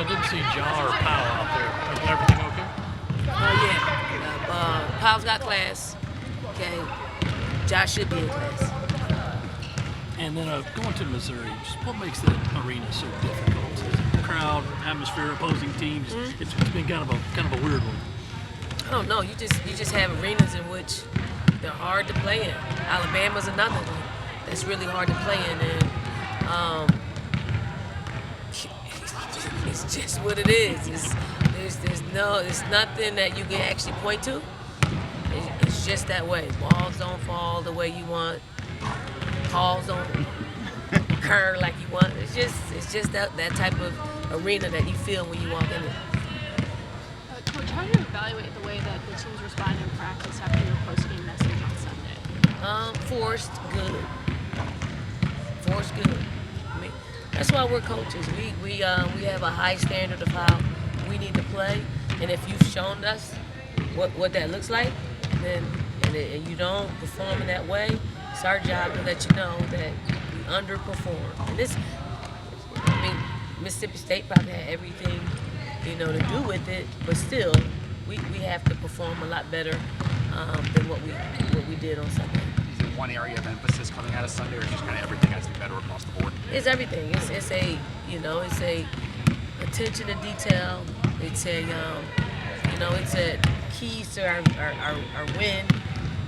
I didn't see John or Powell out there. Everything okay? Yeah. Powell's got class. Okay. Josh should be in class. And then going to Missouri, just what makes that arena so difficult? Is it the crowd, atmosphere, opposing teams? It's been kind of a weird one. I don't know. You just have arenas in which they're hard to play in. Alabama's another one that's really hard to play in, and it's just what it is. There's nothing that you can actually point to. It's just that way. Balls don't fall the way you want. Calls don't occur like you want. It's just that type of arena that you feel when you walk in it. Coach, how do you evaluate the way that the teams respond in practice after your post-game message on Sunday? Forced good. Forced good. I mean, that's why we're coaches. We have a high standard of how we need to play, and if you've shown us what that looks like, then and you don't perform in that way, it's our job to let you know that we underperform. And Mississippi State probably had everything, to do with it, but still, we have to perform a lot better than what we did on Sunday. Is it one area of emphasis coming out of Sunday, or just kind of everything has to be better across the board? It's everything. It's a attention to detail. It's a keys to our win.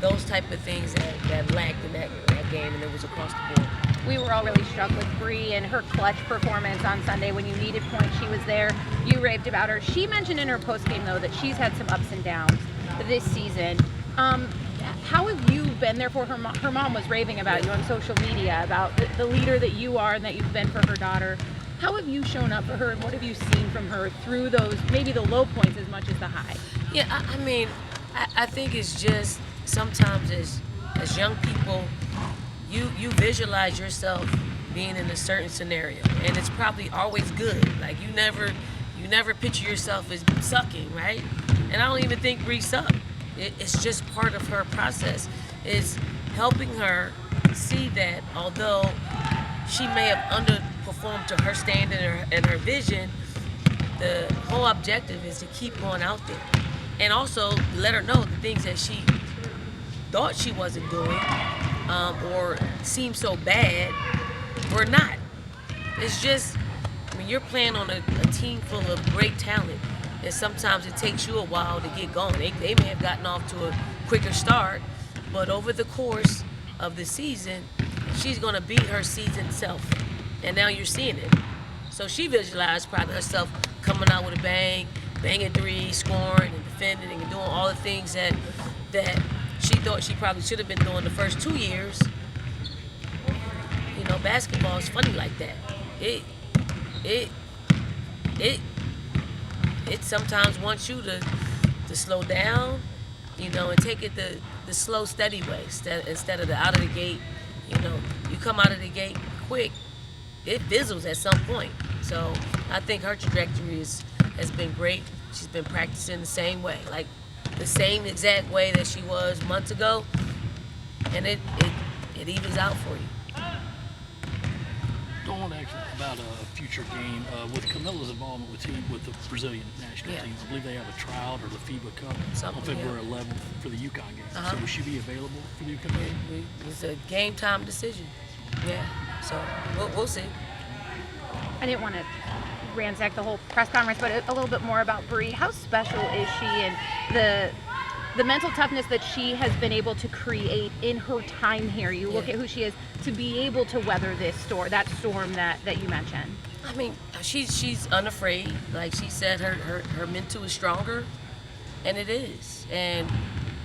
Those type of things that lacked in that game, and it was across the board. We were all really struck with Bree and her clutch performance on Sunday. When you needed points, she was there. You raved about her. She mentioned in her postgame, though, that she's had some ups and downs this season. How have you been there for her? Her mom was raving about you on social media, about the leader that you are and that you've been for her daughter. How have you shown up for her, and what have you seen from her through those, maybe the low points as much as the high? Yeah, I think it's just sometimes as young people, you visualize yourself being in a certain scenario, and it's probably always good. Like you never picture yourself as sucking, right? And I don't even think Bree sucked. It's just part of her process. Is helping her see that although she may have underperformed to her standard and her vision, the whole objective is to keep going out there, and also let her know the things that she thought she wasn't doing or seemed so bad or not. It's just, you're playing on a team full of great talent, and sometimes it takes you a while to get going. They may have gotten off to a quicker start, but over the course of the season, she's going to be her season self, and now you're seeing it. So she visualized probably herself coming out with a bang, banging three, scoring and defending and doing all the things that she thought she probably should have been doing the first 2 years. Basketball is funny like that. It sometimes wants you to slow down, and take it the slow, steady way instead of the out of the gate. You come out of the gate quick, it fizzles at some point. So I think her trajectory has been great. She's been practicing the same way, like the same exact way that she was months ago, and it evens out for you. Dawn, actually, about a future game with Camilla's involvement with the Brazilian national team. I believe they have a tryout or the FIBA Cup on February 11th for the UConn game. So will she be available for the UConn game? It's a game time decision. Yeah, so we'll see. I didn't want to ransack the whole press conference, but a little bit more about Bree. How special is she, and the mental toughness that she has been able to create in her time here? You look at who she is, to be able to weather that storm that you mentioned. She's unafraid. Like she said, her mental is stronger, and it is. And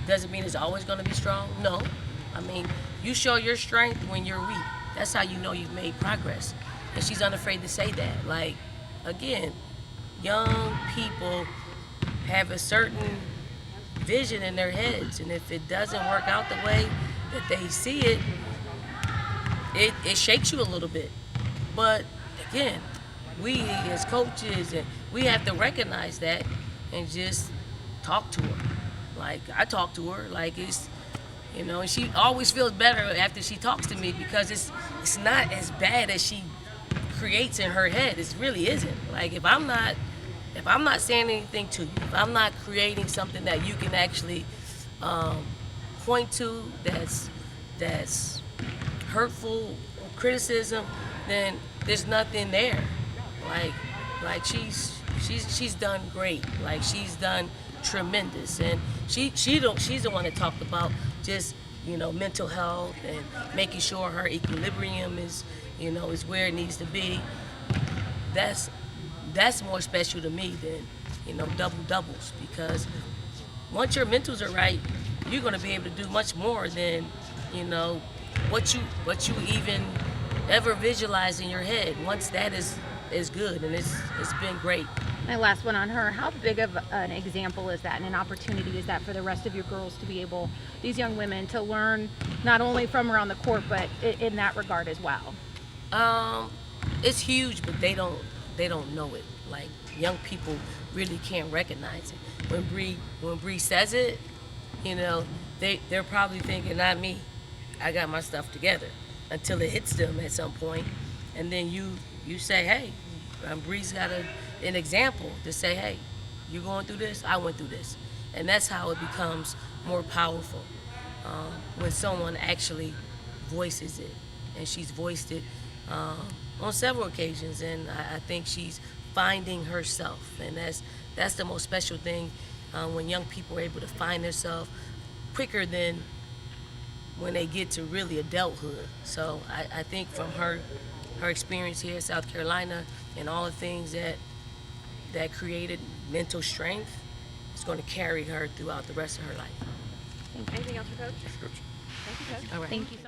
doesn't mean it's always going to be strong. No, you show your strength when you're weak. That's how you know you've made progress. And she's unafraid to say that. Like, again, young people have a certain vision in their heads, and if it doesn't work out the way that they see it, it shakes you a little bit. But again, we as coaches, and we have to recognize that and just talk to her. Like I talk to her, like it's, and she always feels better after she talks to me, because it's not as bad as she creates in her head. It really isn't. Like if I'm not saying anything to you, if I'm not creating something that you can actually point to that's hurtful criticism, then there's nothing there. Like she's done great. Like she's done tremendous, and she's the one that talked about just mental health and making sure her equilibrium is where it needs to be. That's more special to me than doubles, because once your mentals are right, you're going to be able to do much more than what you even ever visualize in your head. Once that is good, and it's been great. My last one on her, how big of an example is that and an opportunity is that for the rest of your girls to be able, these young women, to learn not only from her on the court, but in that regard as well? It's huge, but they don't know it. Like, young people really can't recognize it. When Bree says it, they're probably thinking, not me, I got my stuff together, until it hits them at some point, and then you say, hey, Bree's got an example to say, hey, you going through this? I went through this. And that's how it becomes more powerful, when someone actually voices it. And she's voiced it on several occasions, and I think she's finding herself. And that's the most special thing, when young people are able to find themselves quicker than when they get to really adulthood. So I think from her experience here in South Carolina and all the things that created mental strength, it's going to carry her throughout the rest of her life. Anything else for Coach? Coach. Thank you, Coach. All right. Thank you so much.